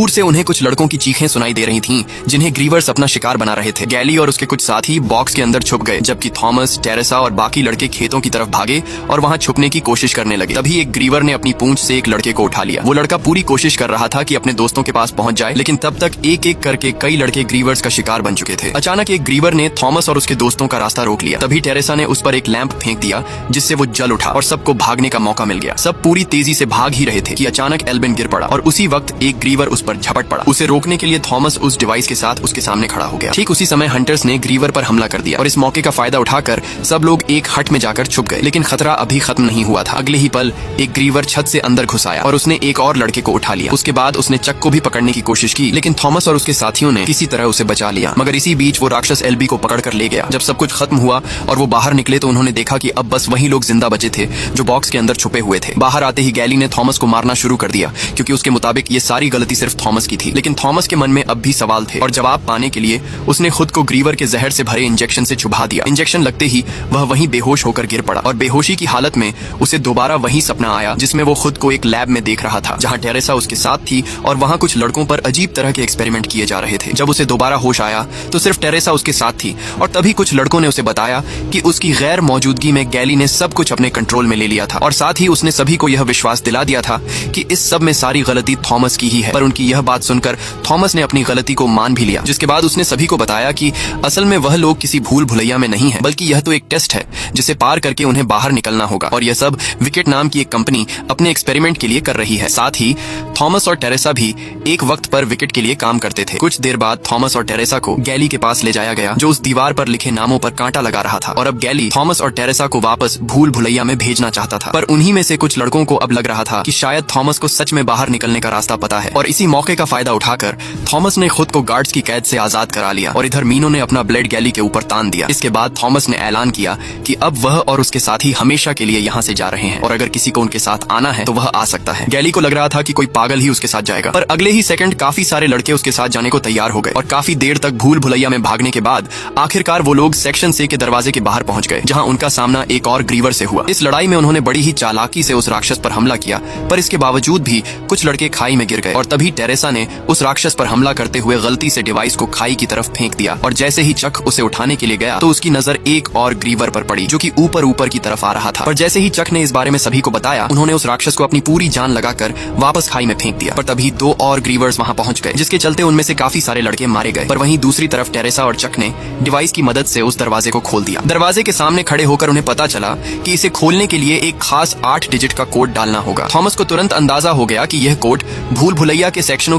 दूर से उन्हें कुछ लड़कों की चीखें सुनाई दे रही थीं, जिन्हें ग्रीवर्स अपना शिकार बना रहे थे। गैली और उसके कुछ साथी बॉक्स के अंदर छुप गए, जबकि थॉमस, टेरेसा और बाकी लड़के खेतों की तरफ भागे और वहां छुपने की कोशिश करने लगे। तभी एक ग्रीवर ने अपनी पूंछ से एक लड़के को उठा लिया। वो लड़का पूरी कोशिश कर रहा था कि अपने दोस्तों के पास पहुंच जाए, लेकिन तब तक एक एक करके कई लड़के ग्रीवर्स का शिकार बन चुके थे। अचानक एक ग्रीवर ने थॉमस और उसके दोस्तों का रास्ता रोक लिया। तभी टेरेसा ने उस पर एक लैंप फेंक दिया, जिससे वो जल उठा और सबको भागने का मौका मिल गया। सब पूरी तेजी से भाग ही रहे थे कि अचानक एल्बिन गिर पड़ा और उसी वक्त एक ग्रीवर उस पर झपट पड़ा। उसे रोकने के लिए थॉमस उस डिवाइस के साथ उसके सामने खड़ा हो गया। ठीक उसी समय हंटर्स ने ग्रीवर पर हमला कर दिया और इस मौके का फायदा उठाकर सब लोग एक हट में जाकर छुप गए। लेकिन खतरा अभी खत्म नहीं हुआ था। अगले ही पल एक ग्रीवर छत से अंदर घुस आया और उसने एक और लड़के को उठा लिया। उसके बाद उसने चक को भी पकड़ने की कोशिश की, लेकिन थॉमस और उसके साथियों ने किसी तरह उसे बचा लिया। मगर इसी बीच वो राक्षस एल्बी को पकड़कर ले गया। जब सब कुछ खत्म हुआ और वो बाहर निकले तो उन्होंने देखा कि अब बस वही लोग जिंदा बचे थे जो बॉक्स के अंदर छुपे हुए थे। बाहर आते ही गैली ने थॉमस को मारना शुरू कर दिया, क्योंकि उसके मुताबिक ये सारी गलती सिर्फ थॉमस की थी। लेकिन थॉमस के मन में अब भी सवाल थे और जवाब पाने के लिए उसने खुद को ग्रीवर के जहर से भरे इंजेक्शन से चुभा दिया। इंजेक्शन लगते ही वह वहीं बेहोश होकर गिर पड़ा और बेहोशी की हालत में उसे दोबारा वही सपना आया जिसमें वो खुद को एक लैब में देख रहा था, जहां टेरेसा उसके साथ थी और वहां कुछ लड़कों पर अजीब तरह के एक्सपेरिमेंट किए जा रहे थे। जब उसे दोबारा होश आया तो सिर्फ टेरेसा उसके साथ थी और तभी कुछ लड़कों ने उसे बताया कि उसकी गैर मौजूदगी में गैली ने सब कुछ अपने कंट्रोल में ले लिया था और साथ ही उसने सभी को यह विश्वास दिला दिया था कि इस सब में सारी गलती थॉमस की ही है। पर उनकी यह बात सुनकर थॉमस ने अपनी गलती को मान भी लिया, जिसके बाद उसने सभी को बताया कि असल में वह लोग किसी भूल भुलैया में नहीं है, बल्कि यह तो एक टेस्ट है जिसे पार करके उन्हें बाहर निकलना होगा और यह सब विकेट नाम की एक कंपनी अपने एक्सपेरिमेंट के लिए कर रही है। साथ ही थॉमस और टेरेसा भी एक वक्त पर विकेट के लिए काम करते थे। कुछ देर बाद थॉमस और टेरेसा को गैली के पास ले जाया गया, जो उस दीवार पर लिखे नामों पर कांटा लगा रहा था और अब गैली थॉमस और टेरेसा को वापस भूल भुलैया में भेजना चाहता था। पर उन्हीं में से कुछ लड़कों को अब लग रहा था कि शायद थॉमस को सच में बाहर निकलने का रास्ता पता है और इसी मौके का फायदा उठाकर थॉमस ने खुद को गार्ड्स की कैद से आजाद करा लिया और इधर मीनो ने अपना ब्लेड गैली के ऊपर तान दिया। इसके बाद थॉमस ने ऐलान किया कि अब वह और उसके साथी हमेशा के लिए यहाँ से जा रहे हैं और अगर किसी को उनके साथ आना है तो वह आ सकता है। गैली को लग रहा था कि कोई पागल ही उसके साथ जाएगा, पर अगले ही सेकंड काफी सारे लड़के उसके साथ जाने को तैयार हो गए और काफी देर तक भूल भुलैया में भागने के बाद आखिरकार वो लोग सेक्शन से के दरवाजे के बाहर पहुंच गए, जहां उनका सामना एक और ग्रीवर से हुआ। इस लड़ाई में उन्होंने बड़ी ही चालाकी से उस राक्षस पर हमला किया, पर इसके बावजूद भी कुछ लड़के खाई में गिर गए और तभी टेरेसा ने उस राक्षस पर हमला करते हुए गलती से डिवाइस को खाई की तरफ फेंक दिया और जैसे ही चक उसे उठाने के लिए गया तो उसकी नजर एक और ग्रीवर पर पड़ी, जो कि ऊपर ऊपर की तरफ आ रहा था। पर जैसे ही चक ने इस बारे में सभी को बताया, उन्होंने उस राक्षस को अपनी पूरी जान लगाकर वापस खाई में फेंक दिया। पर तभी दो और ग्रीवर्स वहां पहुंच गए, जिसके चलते उनमें से काफी सारे लड़के मारे गए। पर वहीं दूसरी तरफ टेरेसा और चक ने डिवाइस की मदद से उस दरवाजे को खोल दिया। दरवाजे के सामने खड़े होकर उन्हें पता चला कि इसे खोलने के लिए एक खास 8 डिजिट का कोड डालना होगा। थॉमस को तुरंत अंदाजा हो गया कि यह कोड भूल भुलैया के सेक्शनों की